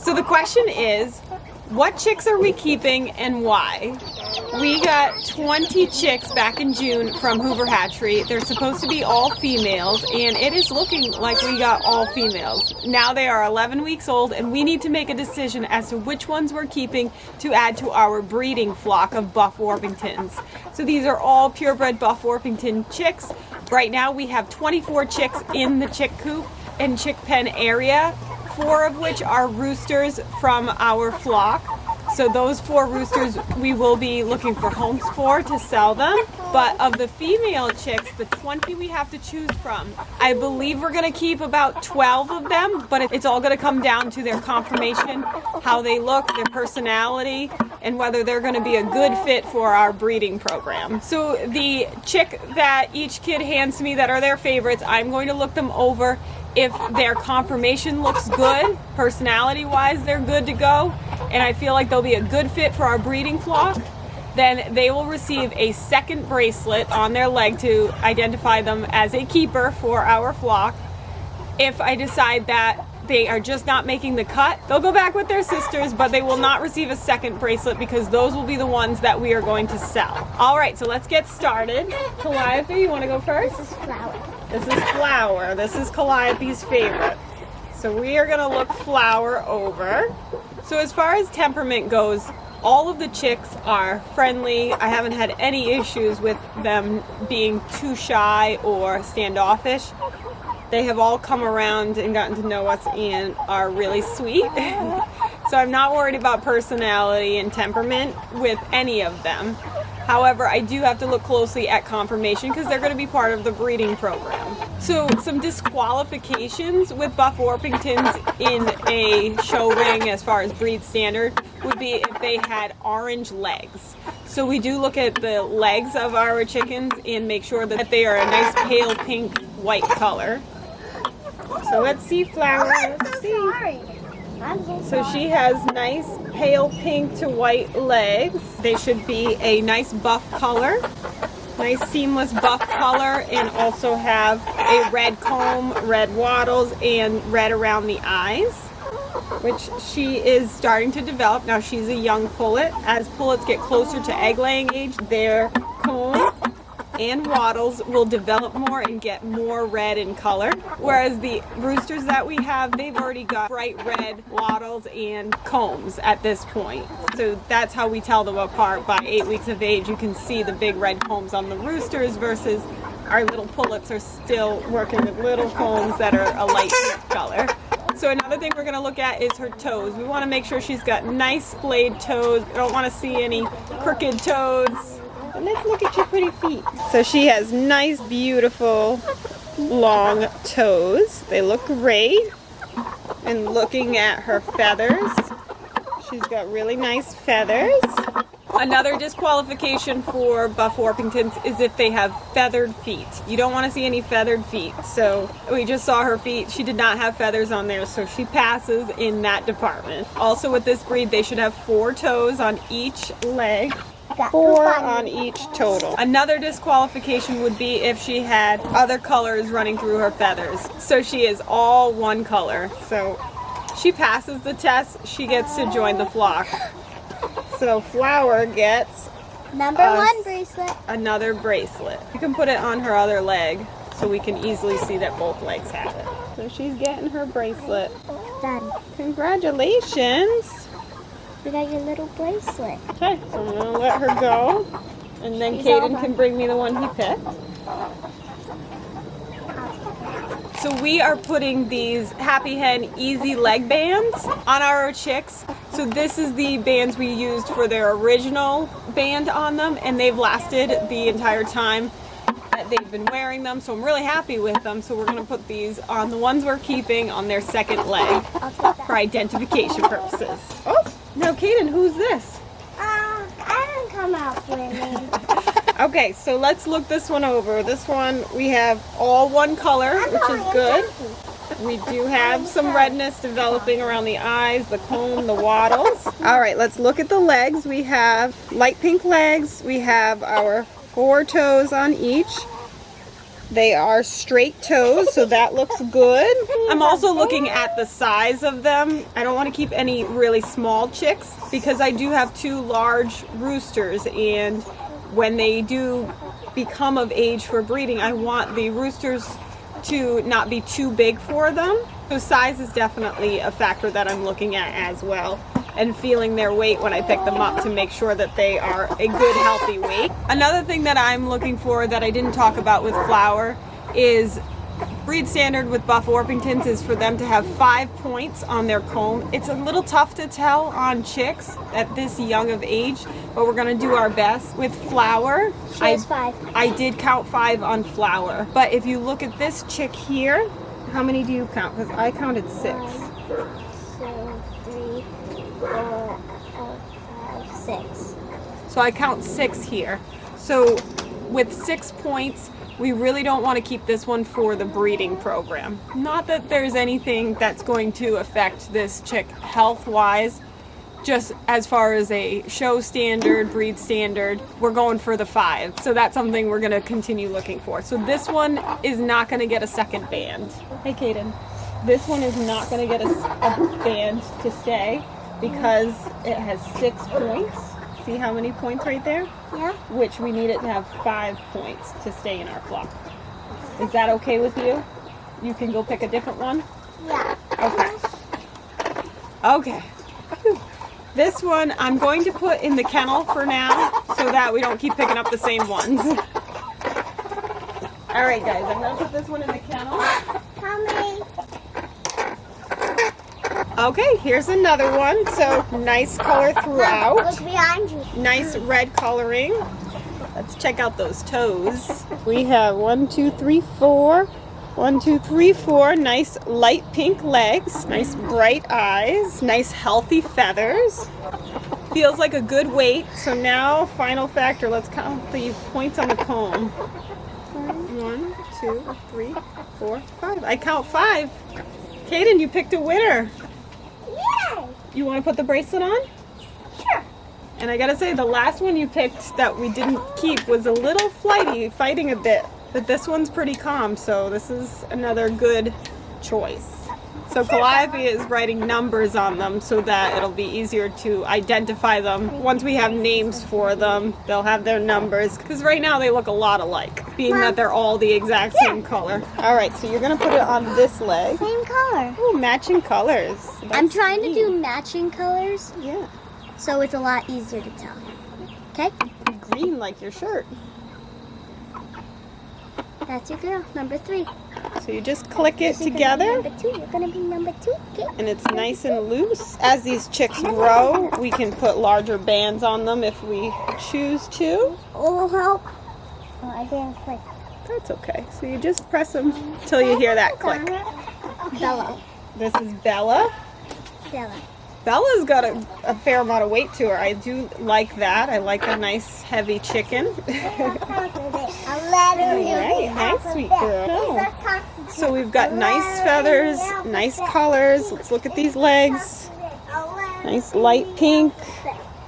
So the question is, what chicks are we keeping and why? We got 20 chicks back in June from Hoover Hatchery. They're supposed to be all females, and it is looking like we got all females. Now they are 11 weeks old, and we need to make a decision as to which ones we're keeping to add to our breeding flock of buff Orpingtons. So these are all purebred buff Orpington chicks. Right now we have 24 chicks in the chick coop and chick pen area, 4 of which are roosters from our flock. So those 4 roosters we will be looking for homes for to sell them. But of the female chicks, the 20 we have to choose from, I believe we're going to keep about 12 of them, but it's all going to come down to their conformation, how they look, their personality, and whether they're going to be a good fit for our breeding program. So the chick that each kid hands to me that are their favorites, I'm going to look them over. If their conformation looks good, personality-wise, they're good to go, and I feel like they'll be a good fit for our breeding flock, then they will receive a second bracelet on their leg to identify them as a keeper for our flock. If I decide that they are just not making the cut, they'll go back with their sisters, but they will not receive a second bracelet because those will be the ones that we are going to sell. All right, so let's get started. Calliope, you want to go first? This is Flower. This is Flower. This is Calliope's favorite. So we are going to look Flower over. So as far as temperament goes, all of the chicks are friendly. I haven't had any issues with them being too shy or standoffish. They have all come around and gotten to know us and are really sweet. So I'm not worried about personality and temperament with any of them. However, I do have to look closely at conformation because they're going to be part of the breeding program. So some disqualifications with buff Orpingtons in a show ring as far as breed standard would be if they had orange legs. So we do look at the legs of our chickens and make sure that they are a nice pale pink white color. So let's see Flower. Let's see. So she has nice pale pink to white legs. They should be a nice buff color, nice seamless buff color, and also have a red comb, red wattles, and red around the eyes, which she is starting to develop. Now she's a young pullet. As pullets get closer to egg laying age, their comb and wattles will develop more and get more red in color, whereas the roosters that we have, they've already got bright red wattles and combs at this point. So that's how we tell them apart. By 8 weeks of age, you can see the big red combs on the roosters versus our little pullets are still working with little combs that are a light pink color. So another thing we're going to look at is her toes. We want to make sure she's got nice splayed toes. We don't want to see any crooked toes. And let's look at your pretty feet. So she has nice, beautiful, long toes. They look great. And looking at her feathers, she's got really nice feathers. Another disqualification for buff Orpingtons is if they have feathered feet. You don't want to see any feathered feet. So we just saw her feet. She did not have feathers on there, so she passes in that department. Also with this breed, they should have 4 toes on each leg. 4 on each total. Another disqualification would be if she had other colors running through her feathers. So she is all one color. So she passes the test, she gets to join the flock. So Flower gets number 1 bracelet. Another bracelet. You can put it on her other leg so we can easily see that both legs have it. So she's getting her bracelet. Done. Congratulations. You got your little bracelet. Okay, so I'm going to let her go, and then Caden can bring me the one he picked. So we are putting these Happy Hen Easy leg bands on our chicks. So this is the bands we used for their original band on them, and they've lasted the entire time that they've been wearing them. So I'm really happy with them. So we're going to put these on the ones we're keeping on their second leg for identification purposes. Oh! Now, Caden, who's this? I didn't come out with me. Okay, so let's look this one over. This one, we have all one color, which is good. We do have some redness developing around the eyes, the comb, the wattles. All right, let's look at the legs. We have light pink legs. We have our 4 toes on each. They are straight toes, so that looks good. I'm also looking at the size of them. I don't want to keep any really small chicks because I do have 2 large roosters, and when they do become of age for breeding, I want the roosters to not be too big for them. So size is definitely a factor that I'm looking at as well, and feeling their weight when I pick them up to make sure that they are a good healthy weight. Another thing that I'm looking for that I didn't talk about with Flower is breed standard with buff Orpingtons is for them to have 5 points on their comb. It's a little tough to tell on chicks at this young of age, but we're gonna do our best. With Flower, She has 5. I did count 5 on Flower, but if you look at this chick here, how many do you count? Because I counted 6. 1, 2, 3, 4, 5, 6. So I count 6 here. So with 6 points, we really don't want to keep this one for the breeding program. Not that there's anything that's going to affect this chick health-wise, just as far as a show standard, breed standard, we're going for the 5. So that's something we're going to continue looking for. So this one is not going to get a second band. Hey, Kaden. This one is not going to get a band to stay because it has 6 points. See how many points right there? Yeah. Which we need it to have 5 points to stay in our flock. Is that okay with you? You can go pick a different one? Yeah. Okay. Okay. Whew. This one I'm going to put in the kennel for now so that we don't keep picking up the same ones. Alright guys, I'm going to put this one in the kennel. How many? Okay, here's another one. So nice color throughout. Look behind you. Nice red coloring. Let's check out those toes. We have 1, 2, 3, 4. 1, 2, 3, 4. Nice light pink legs. Nice bright eyes. Nice healthy feathers. Feels like a good weight. So now, final factor. Let's count the points on the comb. 1, 2, 3, 4, 5. I count 5. Kaden, you picked a winner. Yay! You want to put the bracelet on? Sure. And I gotta say, the last one you picked that we didn't keep was a little flighty, fighting a bit. But this one's pretty calm, so this is another good choice. So Calliope is writing numbers on them so that it'll be easier to identify them. Once we have names for them, they'll have their numbers. Because right now they look a lot alike, being that they're all the exact same color. Alright, so you're gonna put it on this leg. Same color. Ooh, matching colors. I'm That's trying to neat. do matching colors, Yeah, so it's a lot easier to tell. Okay? green like your shirt. That's your girl, number 3. So you just click it This is gonna be together. Number 2. You're gonna be number 2. Okay? And it's nice and loose. As these chicks grow, we can put larger bands on them if we choose to. Oh, help. Oh, I didn't click. That's okay. So you just press them till you hear that click. Bella. This is Bella. Bella. Bella's got a fair amount of weight to her. I do like that. I like a nice heavy chicken. Alright, nice sweet girl. So we've got nice feathers, nice colors. Let's look at these legs. Nice light pink.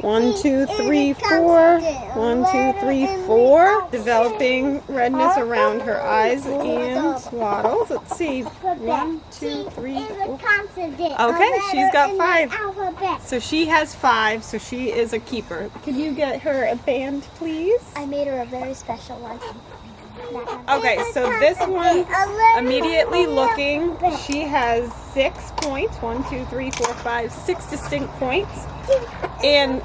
1, 2, 3, 4. 1, 2, 3, 4. Developing redness around her eyes and swaddles. Let's see. 1, 2, 3, 4. Okay, she's got 5. So she has 5, so she is a keeper. Can you get her a band, please? I made her a very special one. Okay, so this one, immediately looking, she has 6 points. 1, 2, 3, 4, 5, 6 distinct points. And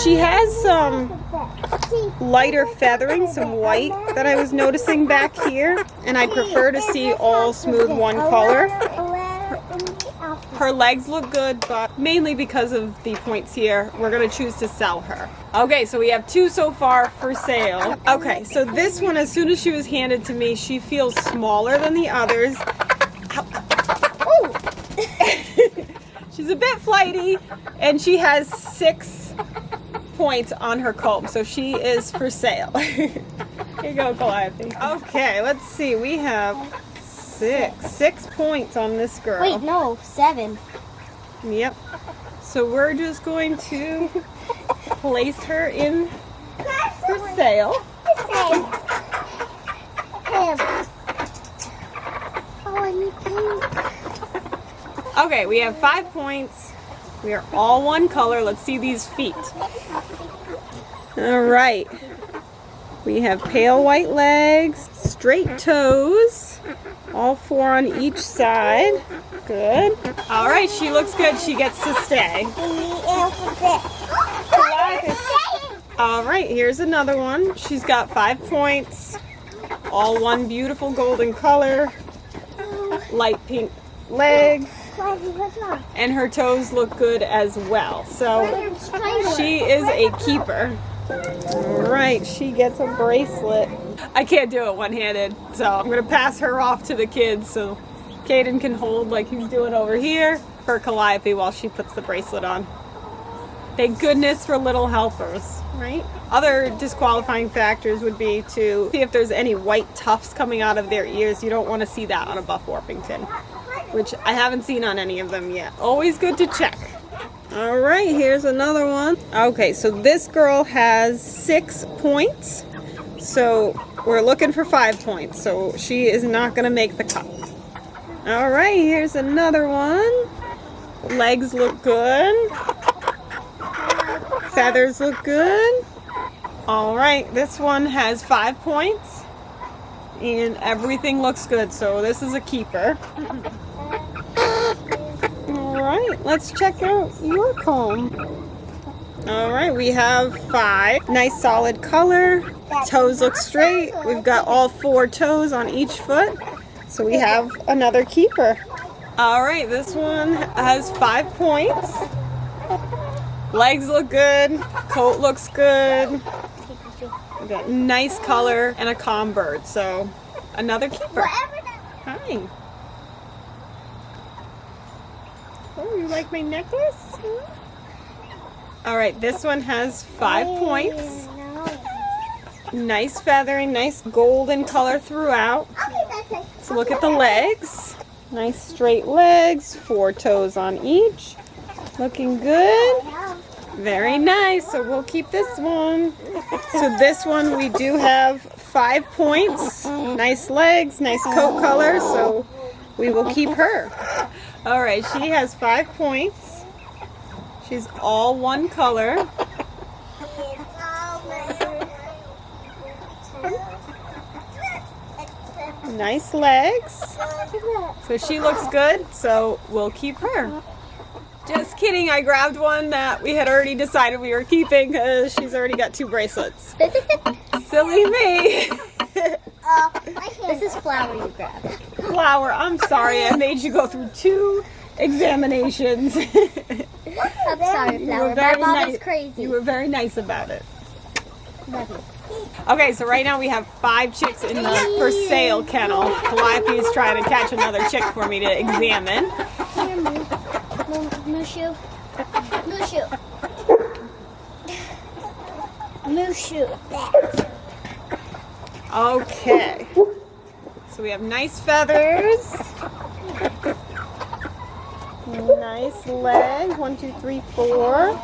she has some lighter feathering, some white that I was noticing back here. And I prefer to see all smooth one color. Her legs look good, but mainly because of the points here, we're going to choose to sell her. Okay, so we have 2 so far for sale. Okay, so this one, as soon as she was handed to me, she feels smaller than the others. Oh! She's a bit flighty, and she has 6 points on her comb, so she is for sale. Here you go, Calliope. Okay, let's see. We have 6 points on this girl. Wait, no, 7. Yep. So we're just going to place her in for sale. Oh, I need pink. Okay, we have 5 points. We are all one color. Let's see these feet. All right. We have pale white legs, straight toes, all 4 on each side. Good. All right, she looks good. She gets to stay. All right, here's another one. She's got 5 points, all one beautiful golden color, light pink legs, and her toes look good as well. So she is a keeper. All right, she gets a bracelet. I can't do it one-handed, so I'm gonna pass her off to the kids so Caden can hold like he's doing over here for Calliope while she puts the bracelet on. Thank goodness for little helpers, right? Other disqualifying factors would be to see if there's any white tufts coming out of their ears. You don't want to see that on a buff Orpington, which I haven't seen on any of them yet. Always good to check. All right, here's another one. Okay, so this girl has 6 points. So we're looking for 5 points. So she is not going to make the cut. All right, here's another one. Legs look good. Feathers look good. All right, this one has 5 points. And everything looks good. So this is a keeper. All right, let's check out your comb. All right, we have 5. Nice solid color. Toes look straight. We've got all 4 toes on each foot. So we have another keeper. All right, this one has 5 points. Legs look good. Coat looks good. We got nice color and a calm bird. So another keeper. Hi. Oh, you like my necklace? All right, this one has 5 points. Nice feathering, nice golden color throughout. So look at the legs. Nice straight legs, 4 toes on each. Looking good. Very nice. So we'll keep this one. So this one we do have 5 points. Nice legs, nice coat color. So we will keep her. All right, she has 5 points. She's all one color. Nice legs. So she looks good, so we'll keep her. Just kidding, I grabbed one that we had already decided we were keeping because she's already got 2 bracelets. Silly me. This is Flower you grabbed. Flower, I'm sorry I made you go through 2 examinations. I'm sorry, Flower. My mom is crazy. You were very nice about it. Love you. Okay, so right now we have 5 chicks in the for sale kennel. Calliope is trying to catch another chick for me to examine. Mushu. Mushu. Mushu. Okay. So we have nice feathers. Nice leg. 1, 2, 3, 4.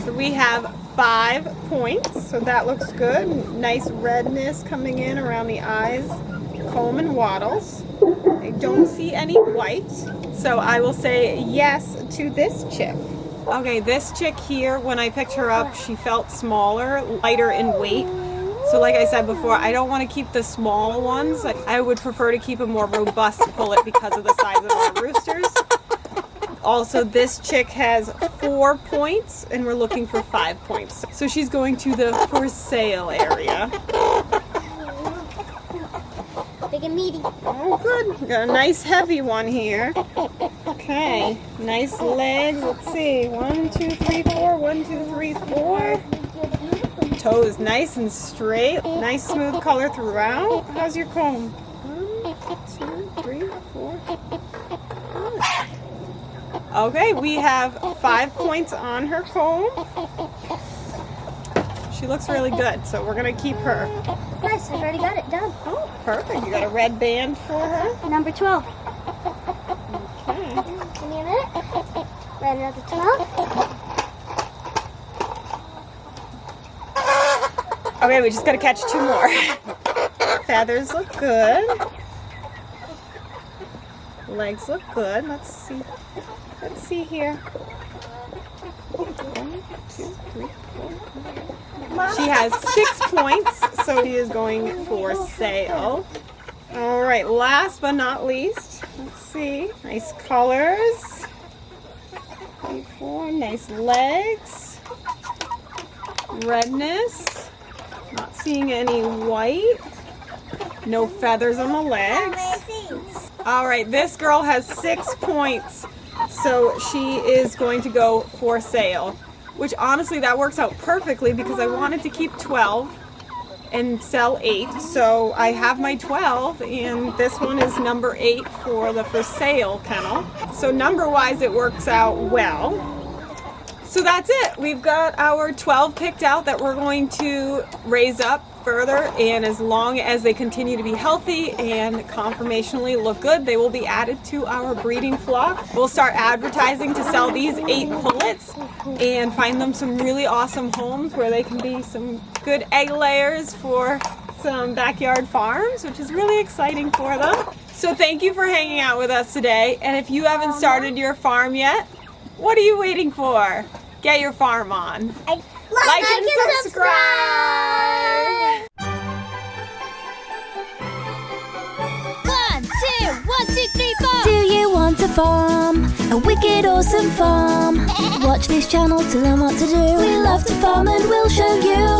So we have 5 points. So that looks good. Nice redness coming in around the eyes, comb and wattles. I don't see any white. So I will say yes to this chick. Okay, this chick here, when I picked her up, she felt smaller, lighter in weight. So like I said before, I don't want to keep the small ones. I would prefer to keep a more robust pullet because of the size of our roosters. Also, this chick has 4 points and we're looking for 5 points. So she's going to the for sale area. Big and meaty. Oh, good. We got a nice heavy one here. Okay, nice legs. Let's see. 1, 2, 3, 4. 1, 2, 3, 4. Toes nice and straight. Nice smooth color throughout. How's your comb? 1, 2, 3, 4. Okay, we have 5 points on her comb. She looks really good, so we're gonna keep her. Yes, I've already got it done. Oh, perfect. You got a red band for her. Number 12. Okay. Give me a minute. Red another 12. Okay, we just gotta catch 2 more. feathers look good. Legs look good. Let's see. Let's see here. 1, 2, 3, 4. She has 6 points, so she is going for sale. All right, last but not least, let's see. Nice colors. 3, 4, nice legs. Redness. Not seeing any white. No feathers on the legs. All right, this girl has 6 points, so she is going to go for sale, which honestly that works out perfectly because I wanted to keep 12 and sell 8. So I have my 12 and this one is number 8 for the for sale kennel. So number wise it works out well. So that's it. We've got our 12 picked out that we're going to raise up further, and as long as they continue to be healthy and conformationally look good, they will be added to our breeding flock. We'll start advertising to sell these 8 pullets and find them some really awesome homes where they can be some good egg layers for some backyard farms, which is really exciting for them. So thank you for hanging out with us today, and if you haven't started your farm yet, what are you waiting for? Get your farm on. Like and subscribe. 1, 2, 1, 2, 3, 4. Do you want a farm? A wicked awesome farm? Watch this channel to learn what to do. We love to farm and we'll show you.